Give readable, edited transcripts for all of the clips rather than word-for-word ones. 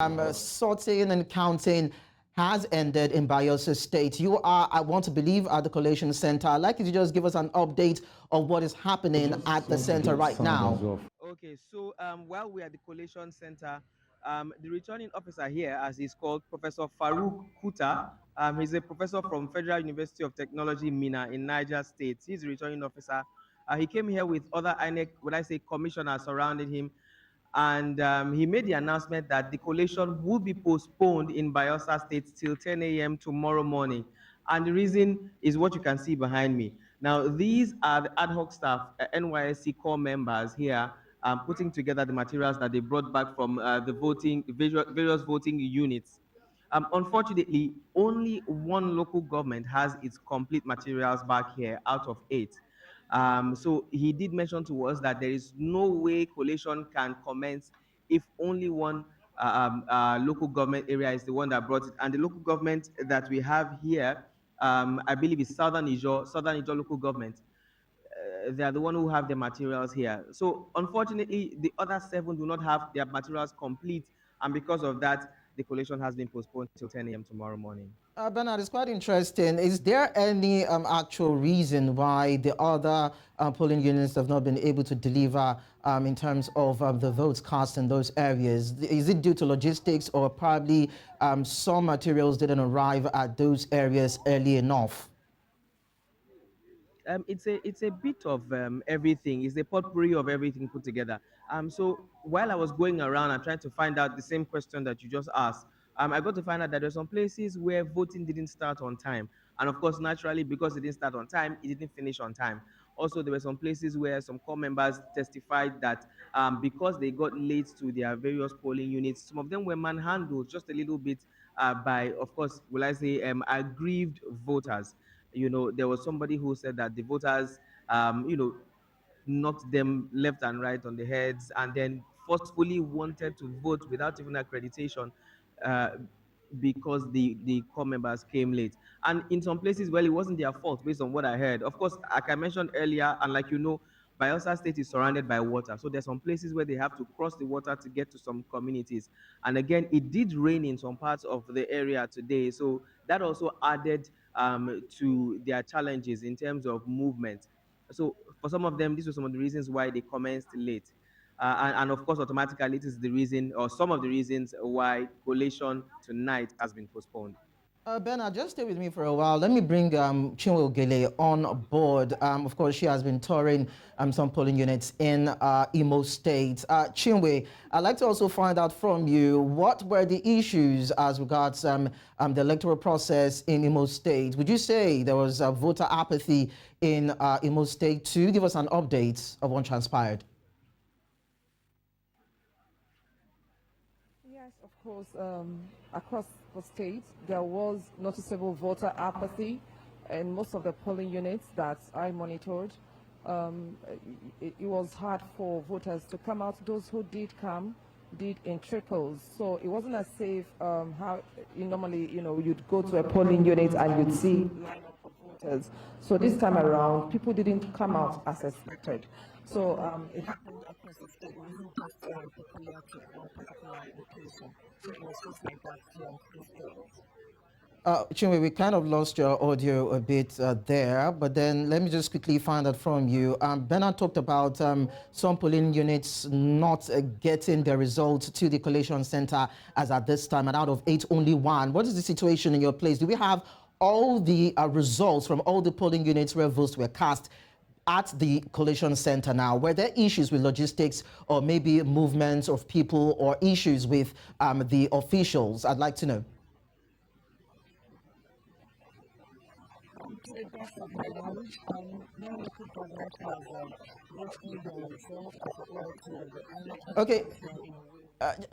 Sorting and counting has ended in Bayelsa State. You are, I want to believe, at the collation center. I'd like you to just give us an update of what is happening at the center right now. Okay, so while we're at the collation center, the returning officer here, as he's called, Professor Farouk Kuta, he's a professor from Federal University of Technology, Mina, in Niger State. He's the returning officer. He came here with other INEC, when I say commissioners surrounding him, and he made the announcement that the collation will be postponed in Bayelsa State till 10 a.m. tomorrow morning. And the reason is what you can see behind me. Now, these are the ad hoc staff, NYSC core members here, putting together the materials that they brought back from the various voting units. Unfortunately, only one local government has its complete materials back here out of 8. So he did mention to us that there is no way collation can commence if only one local government area is the one that brought it. And the local government that we have here, I believe is Southern Ijaw local government. They are the one who have the materials here. So unfortunately, the other 7 do not have their materials complete, and because of that, the collation has been postponed till 10 a.m. tomorrow morning. Bernard, it's quite interesting. Is there any actual reason why the other polling units have not been able to deliver in terms of the votes cast in those areas? Is it due to logistics, or probably some materials didn't arrive at those areas early enough? It's a bit of everything. It's a potpourri of everything put together. So while I was going around and trying to find out the same question that you just asked, I got to find out that there are some places where voting didn't start on time, and of course, naturally, because it didn't start on time, it didn't finish on time. Also, there were some places where some core members testified that because they got late to their various polling units, some of them were manhandled just a little bit by, of course, will I say, aggrieved voters. There was somebody who said that the voters, knocked them left and right on the heads, and then forcefully wanted to vote without even accreditation, uh, because the core members came late. And in some places, well, it wasn't their fault based on what I heard. Of course, like I mentioned earlier, and like Bayelsa State is surrounded by water. So there's some places where they have to cross the water to get to some communities. And again, it did rain in some parts of the area today. So that also added to their challenges in terms of movement. So for some of them, these were some of the reasons why they commenced late. And of course, automatically, it is the reason, or some of the reasons, why collation tonight has been postponed. Bernard, just stay with me for a while. Let me bring Chinwe Ogele on board. Of course, she has been touring some polling units in Imo State. Chinwe, I'd like to also find out from you, what were the issues as regards the electoral process in Imo State? Would you say there was voter apathy in Imo State too? Give us an update of what transpired. Yes, of course. Across the state, there was noticeable voter apathy in most of the polling units that I monitored. It was hard for voters to come out. Those who did come did in trickles. So it wasn't as safe how normally, you'd go to a polling unit and you'd see lineup of voters. So this time around, people didn't come out as expected. So it happened across the state. It wasn't just particular to one particular location. So it was just like that Chinwe, we kind of lost your audio a bit there, but then let me just quickly find out from you. Bernard talked about some polling units not getting the results to the collation center as at this time, and out of 8, only 1. What is the situation in your place? Do we have all the results from all the polling units where votes were cast at the collation center now? Were there issues with logistics, or maybe movements of people, or issues with the officials? I'd like to know. Okay.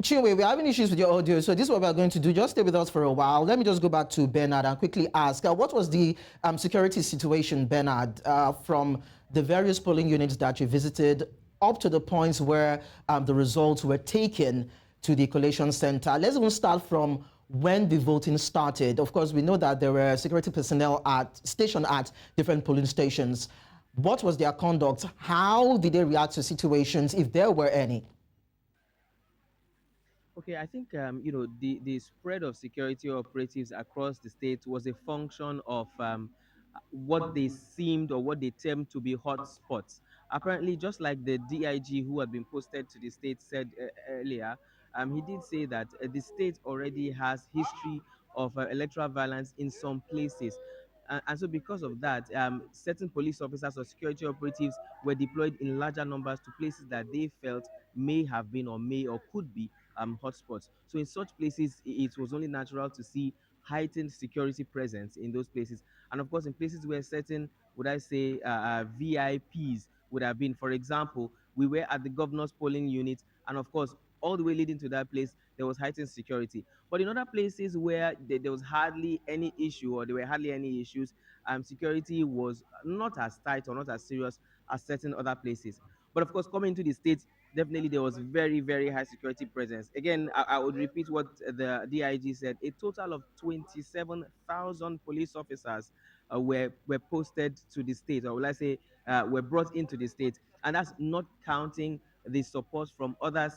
Chinwe, we're having issues with your audio, so this is what we're going to do. Just stay with us for a while. Let me just go back to Bernard and quickly ask, what was the security situation, Bernard, from the various polling units that you visited up to the points where the results were taken to the collation center? Let's even start from when the voting started. Of course, we know that there were security personnel stationed at different polling stations. What was their conduct? How did they react to situations, if there were any? Okay, I think the spread of security operatives across the state was a function of what they seemed or what they termed to be hot spots. Apparently, just like the DIG who had been posted to the state said earlier, he did say that the state already has history of electoral violence in some places. And so, because of that, certain police officers or security operatives were deployed in larger numbers to places that they felt may have been or may or could be hotspots. So, in such places, it was only natural to see heightened security presence in those places. And of course, in places where certain, would I say, VIPs would have been, for example, we were at the governor's polling unit, and of course, all the way leading to that place, there was heightened security. But in other places where there was hardly any issue or there were hardly any issues, security was not as tight or not as serious as certain other places. But of course, coming into the states, definitely there was very, very high security presence. Again, I would repeat what the DIG said: a total of 27,000 police officers were posted to the state, or will I say, were brought into the state, and that's not counting the support from other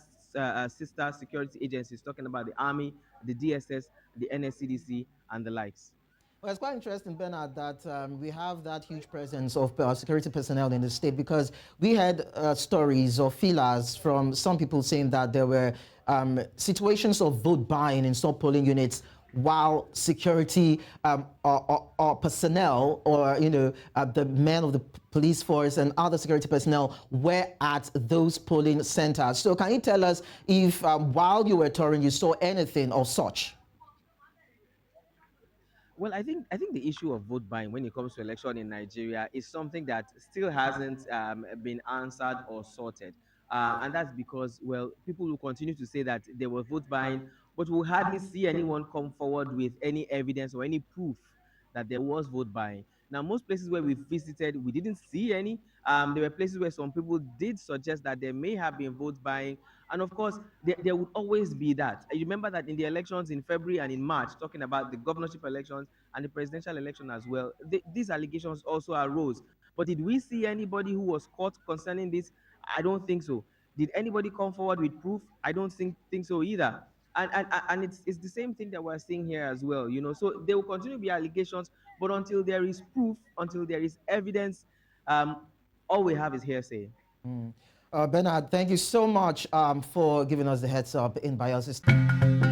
sister security agencies, talking about the Army, the DSS, the NSCDC, and the likes. Well, it's quite interesting, Bernard, that we have that huge presence of security personnel in the state, because we had stories or feelers from some people saying that there were situations of vote buying in some polling units while security or personnel, or the men of the police force and other security personnel were at those polling centers. So can you tell us if while you were touring you saw anything of such? Well, I think the issue of vote buying when it comes to election in Nigeria is something that still hasn't been answered or sorted, and that's because, well, people will continue to say that there was vote buying, but we'll hardly see anyone come forward with any evidence or any proof that there was vote buying. Now, most places where we visited, we didn't see any. There were places where some people did suggest that there may have been vote buying, and of course, there would always be that. You remember that in the elections in February and in March, talking about the governorship elections and the presidential election as well, these allegations also arose. But did we see anybody who was caught concerning this? I don't think so. Did anybody come forward with proof? I don't think so either. And it's the same thing that we're seeing here as well. So there will continue to be allegations, but until there is proof, until there is evidence, all we have is hearsay. Bernard, thank you so much for giving us the heads up in Bayelsa.